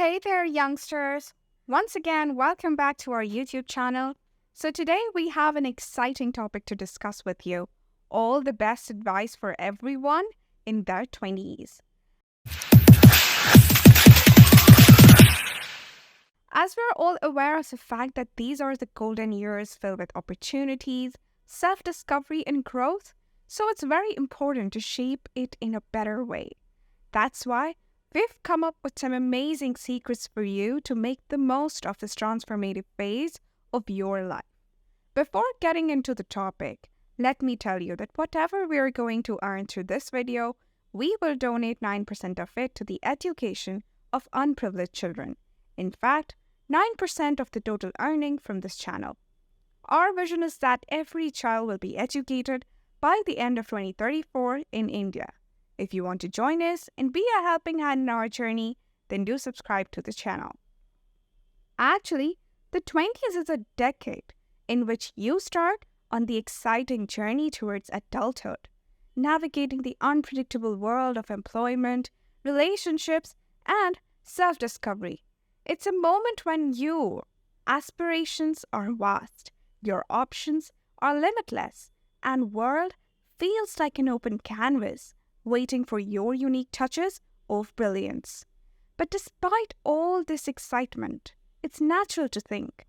Hey there, youngsters! Once again, welcome back to our YouTube channel. So today we have an exciting topic to discuss with you. All the best advice for everyone in their 20s. As we're all aware of the fact that these are the golden years filled with opportunities, self-discovery and growth, so it's very important to shape it in a better way. That's why we've come up with some amazing secrets for you to make the most of this transformative phase of your life. Before getting into the topic, let me tell you that whatever we're going to earn through this video, we will donate 9% of it to the education of unprivileged children. In fact, 9% of the total earning from this channel. Our vision is that every child will be educated by the end of 2034 in India. If you want to join us and be a helping hand in our journey, then do subscribe to the channel. Actually, the 20s is a decade in which you start on the exciting journey towards adulthood, navigating the unpredictable world of employment, relationships, and self-discovery. It's a moment when your aspirations are vast, your options are limitless, and world feels like an open canvas, waiting for your unique touches of brilliance. But despite all this excitement, it's natural to think,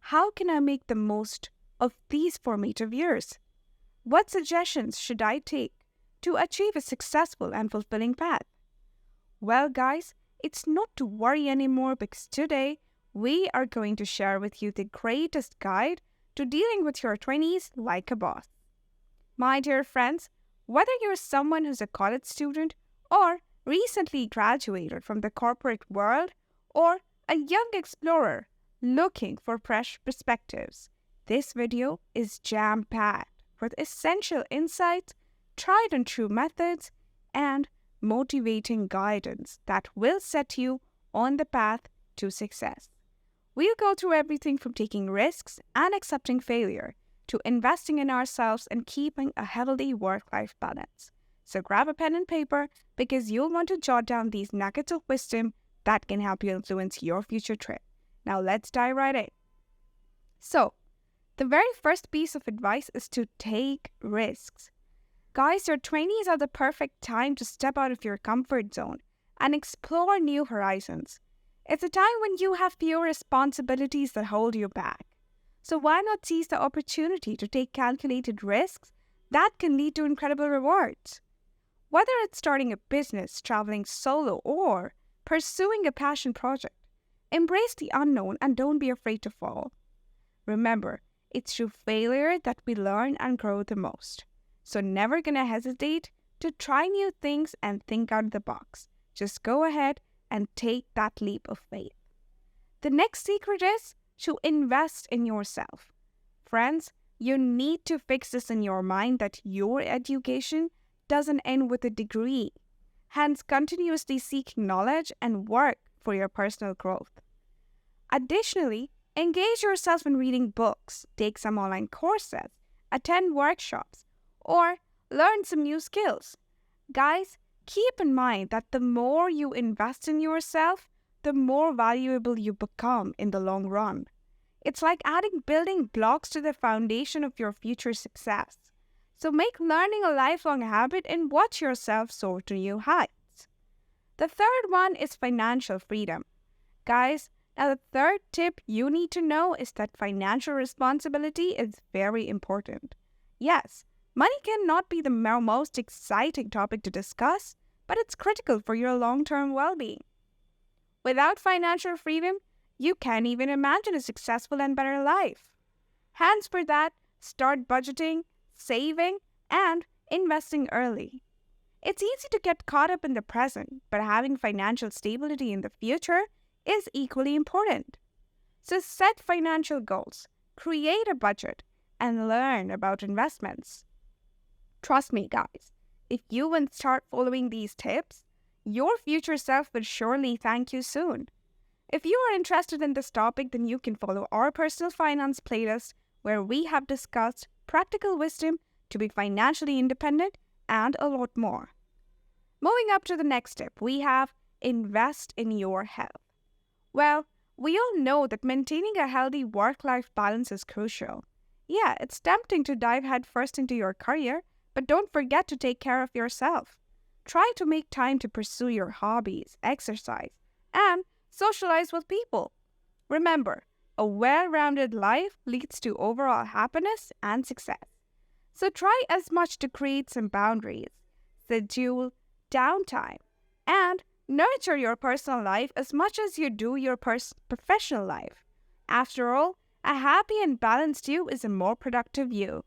how can I make the most of these formative years? What suggestions should I take to achieve a successful and fulfilling path? Well, guys, it's not to worry anymore because today we are going to share with you the greatest guide to dealing with your 20s like a boss. My dear friends, whether you're someone who's a college student or recently graduated from the corporate world or a young explorer looking for fresh perspectives, this video is jam-packed with essential insights, tried and true methods, and motivating guidance that will set you on the path to success. We'll go through everything from taking risks and accepting failure to investing in ourselves and keeping a healthy work-life balance. So grab a pen and paper because you'll want to jot down these nuggets of wisdom that can help you influence your future trip. Now let's dive right in. So, the very first piece of advice is to take risks. Guys, your 20s are the perfect time to step out of your comfort zone and explore new horizons. It's a time when you have fewer responsibilities that hold you back. So why not seize the opportunity to take calculated risks that can lead to incredible rewards? Whether it's starting a business, traveling solo, or pursuing a passion project, embrace the unknown and don't be afraid to fall. Remember, it's through failure that we learn and grow the most. So never gonna hesitate to try new things and think out of the box. Just go ahead and take that leap of faith. The next secret is to invest in yourself. Friends, you need to fix this in your mind that your education doesn't end with a degree. Hence, continuously seek knowledge and work for your personal growth. Additionally, engage yourself in reading books, take some online courses, attend workshops, or learn some new skills. Guys, keep in mind that the more you invest in yourself, the more valuable you become in the long run. It's like adding building blocks to the foundation of your future success. So make learning a lifelong habit and watch yourself soar to new heights. The third one is financial freedom. Guys, now the third tip you need to know is that financial responsibility is very important. Yes, money cannot be the most exciting topic to discuss, but it's critical for your long-term well-being. Without financial freedom, you can't even imagine a successful and better life. Hence for that, start budgeting, saving, and investing early. It's easy to get caught up in the present, but having financial stability in the future is equally important. So set financial goals, create a budget, and learn about investments. Trust me, guys, if you will start following these tips, your future self will surely thank you soon. If you are interested in this topic, then you can follow our personal finance playlist where we have discussed practical wisdom to be financially independent and a lot more. Moving up to the next tip, we have invest in your health. Well, we all know that maintaining a healthy work-life balance is crucial. Yeah, it's tempting to dive headfirst into your career, but don't forget to take care of yourself. Try to make time to pursue your hobbies, exercise, and socialize with people. Remember, a well rounded life leads to overall happiness and success. So try as much to create some boundaries, schedule downtime, and nurture your personal life as much as you do your professional life. After all, a happy and balanced you is a more productive you.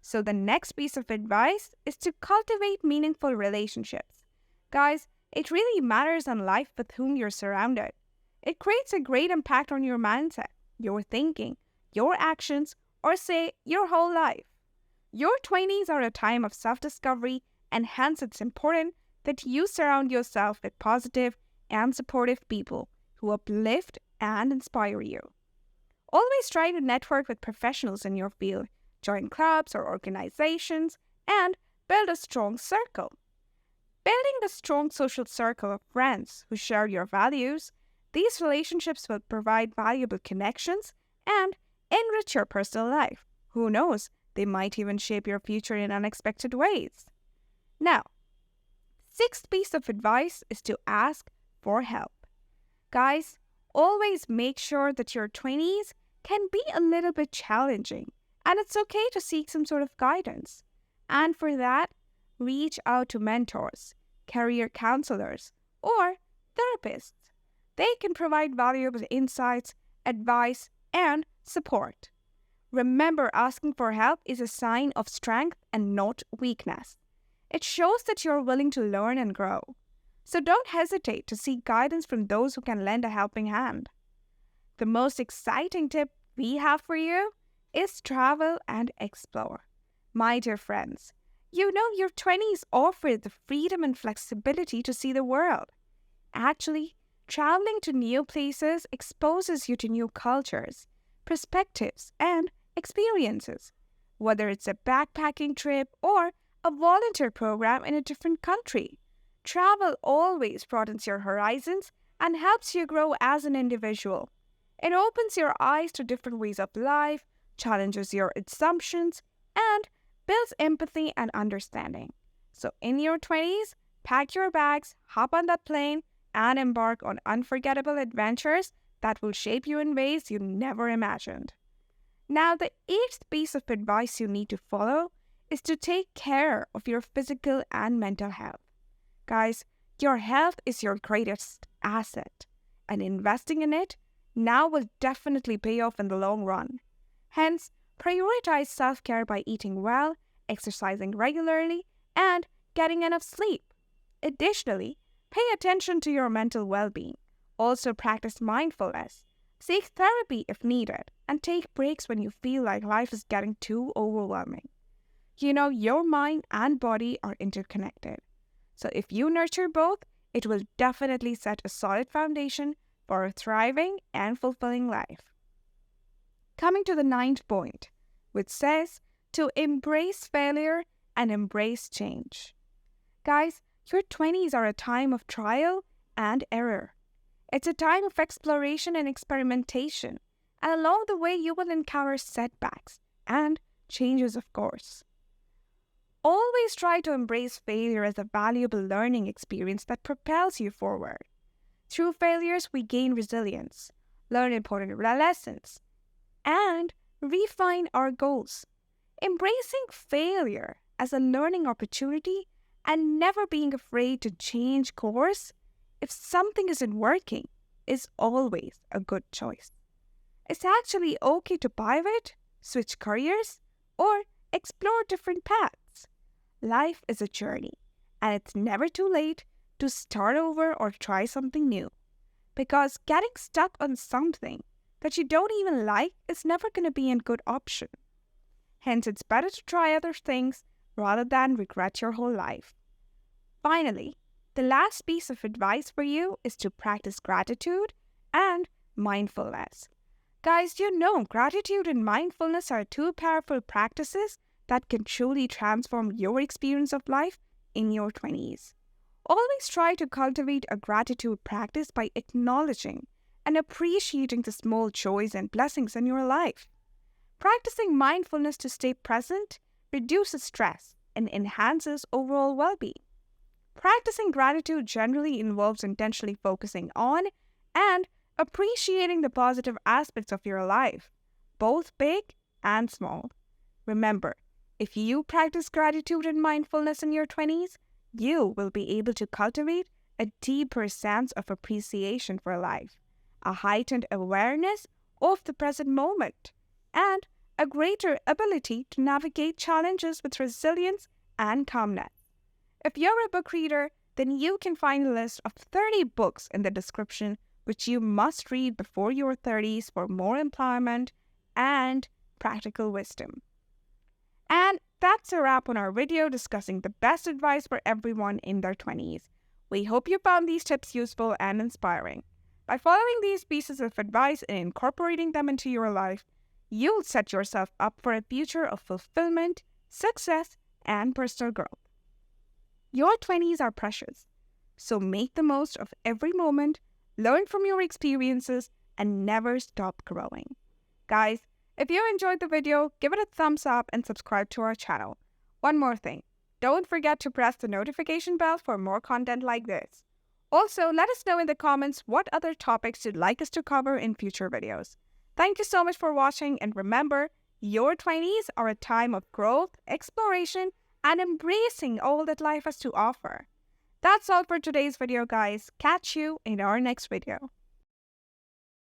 So the next piece of advice is to cultivate meaningful relationships. Guys, it really matters in life with whom you're surrounded. It creates a great impact on your mindset, your thinking, your actions, or say your whole life. Your 20s are a time of self-discovery, and hence it's important that you surround yourself with positive and supportive people who uplift and inspire you. Always try to network with professionals in your field, join clubs or organizations, and build a strong circle. Building a strong social circle of friends who share your values, these relationships will provide valuable connections and enrich your personal life. Who knows, they might even shape your future in unexpected ways. Now, sixth piece of advice is to ask for help. Guys, always make sure that your 20s can be a little bit challenging, and it's okay to seek some sort of guidance. And for that, reach out to mentors, career counselors, or therapists. They can provide valuable insights, advice, and support. Remember, asking for help is a sign of strength and not weakness. It shows that you're willing to learn and grow. So don't hesitate to seek guidance from those who can lend a helping hand. The most exciting tip we have for you is travel and explore. My dear friends, you know your 20s offer the freedom and flexibility to see the world. Actually, traveling to new places exposes you to new cultures, perspectives, and experiences. Whether it's a backpacking trip or a volunteer program in a different country, travel always broadens your horizons and helps you grow as an individual. It opens your eyes to different ways of life, challenges your assumptions, and builds empathy and understanding. So in your 20s, pack your bags, hop on that plane, and embark on unforgettable adventures that will shape you in ways you never imagined. Now, the eighth piece of advice you need to follow is to take care of your physical and mental health. Guys, your health is your greatest asset, and investing in it now will definitely pay off in the long run. Hence, prioritize self-care by eating well, exercising regularly, and getting enough sleep. Additionally, pay attention to your mental well-being. Also practice mindfulness. Seek therapy if needed, and take breaks when you feel like life is getting too overwhelming. You know, your mind and body are interconnected. So if you nurture both, it will definitely set a solid foundation for a thriving and fulfilling life. Coming to the ninth point, which says to embrace failure and embrace change. Guys, your 20s are a time of trial and error. It's a time of exploration and experimentation, and along the way you will encounter setbacks and changes, of course. Always try to embrace failure as a valuable learning experience that propels you forward. Through failures, we gain resilience, learn important lessons, and refine our goals. Embracing failure as a learning opportunity and never being afraid to change course if something isn't working is always a good choice. It's actually okay to pivot, switch careers, or explore different paths. Life is a journey, and it's never too late to start over or try something new. Because getting stuck on something that you don't even like is never going to be a good option. Hence, it's better to try other things rather than regret your whole life. Finally, the last piece of advice for you is to practice gratitude and mindfulness. Guys, you know gratitude and mindfulness are two powerful practices that can truly transform your experience of life in your 20s. Always try to cultivate a gratitude practice by acknowledging and appreciating the small joys and blessings in your life. Practicing mindfulness to stay present reduces stress and enhances overall well-being. Practicing gratitude generally involves intentionally focusing on and appreciating the positive aspects of your life, both big and small. Remember, if you practice gratitude and mindfulness in your 20s, you will be able to cultivate a deeper sense of appreciation for life, a heightened awareness of the present moment, and a greater ability to navigate challenges with resilience and calmness. If you're a book reader, then you can find a list of 30 books in the description which you must read before your 30s for more empowerment and practical wisdom. And that's a wrap on our video discussing the best advice for everyone in their 20s. We hope you found these tips useful and inspiring. By following these pieces of advice and incorporating them into your life, you'll set yourself up for a future of fulfillment, success, and personal growth. Your 20s are precious, so make the most of every moment, learn from your experiences, and never stop growing. Guys, if you enjoyed the video, give it a thumbs up and subscribe to our channel. One more thing, don't forget to press the notification bell for more content like this. Also, let us know in the comments what other topics you'd like us to cover in future videos. Thank you so much for watching, and remember, your 20s are a time of growth, exploration, and embracing all that life has to offer. That's all for today's video, guys. Catch you in our next video.